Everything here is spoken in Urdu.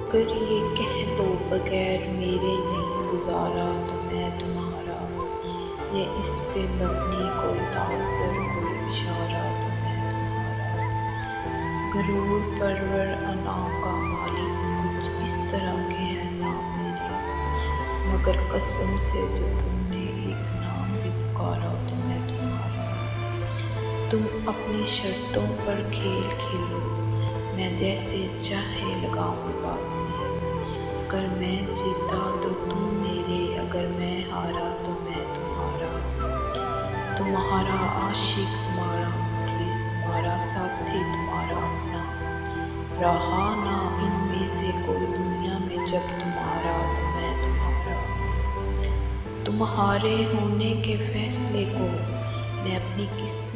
اگر یہ کہہ دو بغیر میرے نہیں گزارا تو میں تمہارا، یہ اس پہ مبنی کوئی تعبیر کوئی اشارہ تو میں تمہارا، غرور پرور اناؤں کا مالک کچھ اس طرح کے ہیں نام میرے، مگر قسم سے جو تم نے ایک نام بھی پکارا تو میں تمہارا، تم اپنی شرطوں پر کھیل کھیلو، میں جیسے چاہے لگاؤں بات میں، اگر میں جیتا تو تم میرے، اگر میں ہارا تو میں تمہارا، تمہارا عاشق تمہارا مخلص تمہارا ساتھی تمہارا اپنا، رہا نہ ان میں سے کوئی دنیا میں جب تمہارا تو میں تمہارا، تمہارے ہونے کے فیصلے کو میں اپنی قسمت